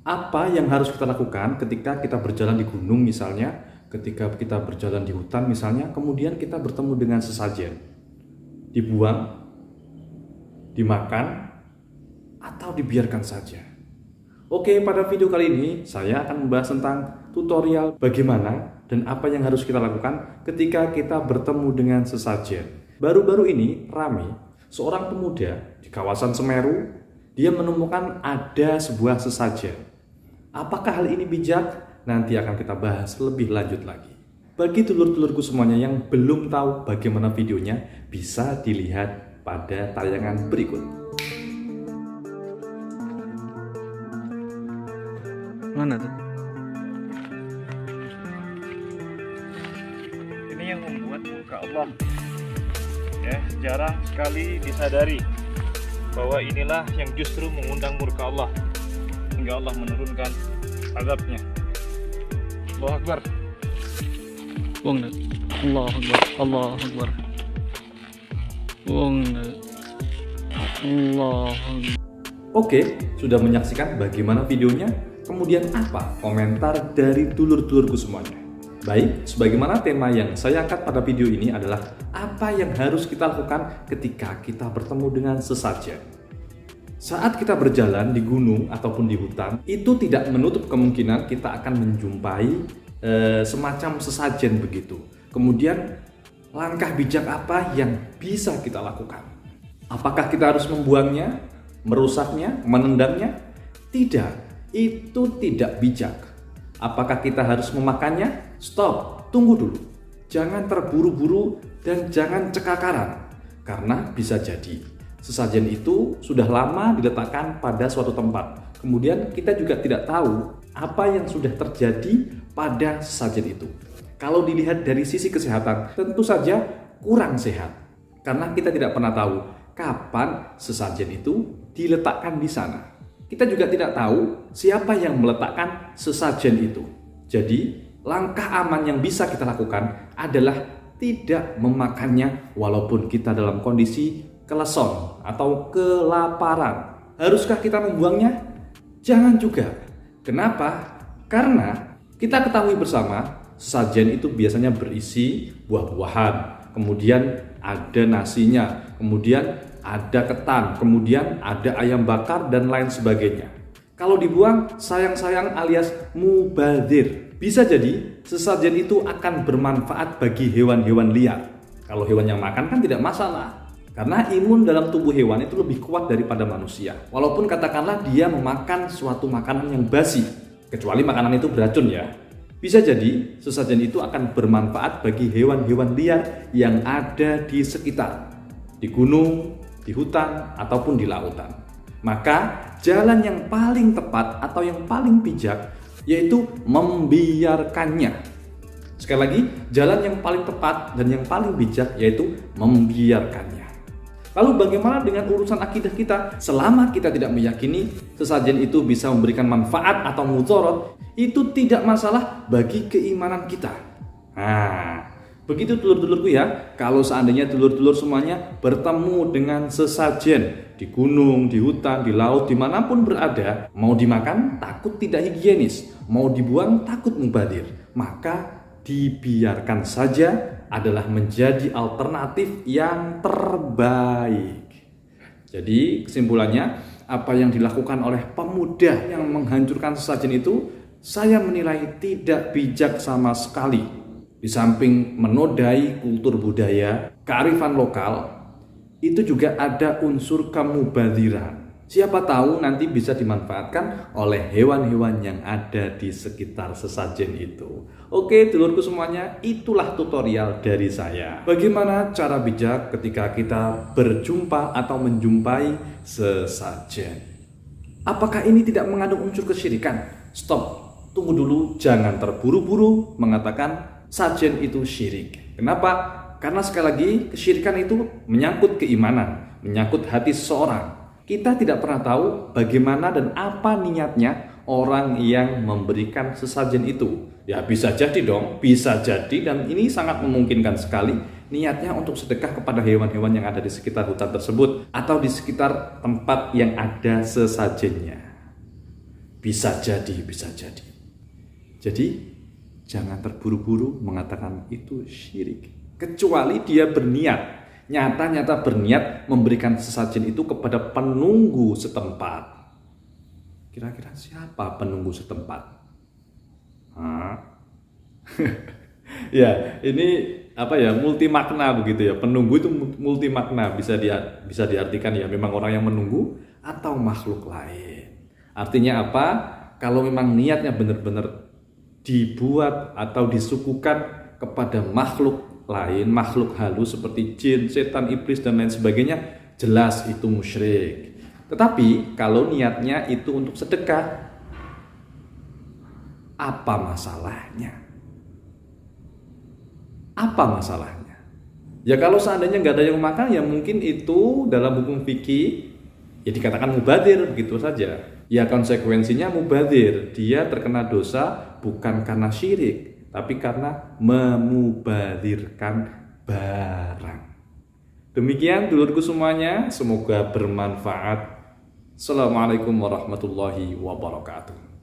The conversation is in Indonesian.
Apa yang harus kita lakukan ketika kita berjalan di gunung misalnya, ketika kita berjalan di hutan misalnya, kemudian kita bertemu dengan sesajen? Dibuang, dimakan, atau dibiarkan saja? Oke, pada video kali ini saya akan membahas tentang tutorial bagaimana dan apa yang harus kita lakukan ketika kita bertemu dengan sesajen. Baru-baru ini ramai seorang pemuda di kawasan Semeru, dia menemukan ada sebuah sesajen. Apakah hal ini bijak? Nanti akan kita bahas lebih lanjut lagi. Bagi dulur-dulurku semuanya yang belum tahu bagaimana videonya, bisa dilihat pada tayangan berikut. Mana tuh? Ini yang membuat murka Allah. Ya, jarang sekali disadari bahwa inilah yang justru mengundang murka Allah hingga Allah menurunkan azabnya. Allahu Akbar. Buang nak. Allah Akbar. Allah Akbar. Buang nak. Allah Akbar. Oke, sudah menyaksikan bagaimana videonya? Kemudian apa komentar dari dulur-dulurku semuanya? Baik, sebagaimana tema yang saya angkat pada video ini adalah apa yang harus kita lakukan ketika kita bertemu dengan sesajen. Saat kita berjalan di gunung ataupun di hutan, itu tidak menutup kemungkinan kita akan menjumpai semacam sesajen begitu. Kemudian langkah bijak apa yang bisa kita lakukan? Apakah kita harus membuangnya, merusaknya, menendangnya? Tidak, itu tidak bijak. Apakah kita harus memakannya? Stop, tunggu dulu. Jangan terburu-buru dan jangan cekakaran. Karena bisa jadi sesajen itu sudah lama diletakkan pada suatu tempat. Kemudian kita juga tidak tahu apa yang sudah terjadi pada sesajen itu. Kalau dilihat dari sisi kesehatan, tentu saja kurang sehat. Karena kita tidak pernah tahu kapan sesajen itu diletakkan di sana. Kita juga tidak tahu siapa yang meletakkan sesajen itu. Jadi, langkah aman yang bisa kita lakukan adalah tidak memakannya walaupun kita dalam kondisi keleson atau kelaparan. Haruskah kita membuangnya? Jangan juga. Kenapa? Karena kita ketahui bersama, sesajen itu biasanya berisi buah-buahan, kemudian ada nasinya, kemudian ada ketan, kemudian ada ayam bakar dan lain sebagainya. Kalau dibuang, sayang-sayang alias mubazir. Bisa jadi sesajen itu akan bermanfaat bagi hewan-hewan liar. Kalau hewan yang makan kan tidak masalah, karena imun dalam tubuh hewan itu lebih kuat daripada manusia. Walaupun katakanlah dia memakan suatu makanan yang basi, kecuali makanan itu beracun ya. Bisa jadi sesajen itu akan bermanfaat bagi hewan-hewan liar yang ada di sekitar, di gunung, di hutan, ataupun di lautan. Maka jalan yang paling tepat atau yang paling bijak yaitu membiarkannya. Sekali lagi, jalan yang paling tepat dan yang paling bijak yaitu membiarkannya. Lalu bagaimana dengan urusan akidah kita? Selama kita tidak meyakini sesajen itu bisa memberikan manfaat atau mudarat, itu tidak masalah bagi keimanan kita. Nah, begitu dulur-dulurku ya. Kalau seandainya dulur-dulur semuanya bertemu dengan sesajen di gunung, di hutan, di laut, dimanapun berada, mau dimakan takut tidak higienis, mau dibuang takut mubazir, maka dibiarkan saja adalah menjadi alternatif yang terbaik. Jadi kesimpulannya, apa yang dilakukan oleh pemuda yang menghancurkan sesajen itu, saya menilai tidak bijak sama sekali. Di samping menodai kultur budaya, kearifan lokal, itu juga ada unsur kemubaziran. Siapa tahu nanti bisa dimanfaatkan oleh hewan-hewan yang ada di sekitar sesajen itu. Oke, dulurku semuanya, itulah tutorial dari saya. Bagaimana cara bijak ketika kita berjumpa atau menjumpai sesajen? Apakah ini tidak mengandung unsur kesyirikan? Stop, tunggu dulu, jangan terburu-buru mengatakan sajen itu syirik. Kenapa? Karena sekali lagi kesyirikan itu menyangkut keimanan, menyangkut hati seseorang. Kita tidak pernah tahu bagaimana dan apa niatnya orang yang memberikan sesajen itu. Ya bisa jadi dong, bisa jadi, dan ini sangat memungkinkan sekali niatnya untuk sedekah kepada hewan-hewan yang ada di sekitar hutan tersebut atau di sekitar tempat yang ada sesajennya. Bisa jadi, bisa jadi. Jadi jangan terburu-buru mengatakan itu syirik. Kecuali dia berniat, nyata-nyata berniat memberikan sesajen itu kepada penunggu setempat. Kira-kira siapa penunggu setempat? Ya, ini multi makna begitu ya. Penunggu itu multi makna, bisa diartikan ya memang orang yang menunggu atau makhluk lain. Artinya apa? Kalau memang niatnya benar-benar dibuat atau disuguhkan kepada makhluk lain, makhluk halus seperti jin, setan, iblis dan lain sebagainya, jelas itu musyrik. Tetapi kalau niatnya itu untuk sedekah, apa masalahnya? Apa masalahnya? Ya kalau seandainya nggak ada yang makan, ya mungkin itu dalam hukum fikih ya dikatakan mubadir, begitu saja. Ya konsekuensinya mubadir, dia terkena dosa bukan karena syirik, tapi karena memubadirkan barang. Demikian dulurku semuanya, semoga bermanfaat. Assalamualaikum warahmatullahi wabarakatuh.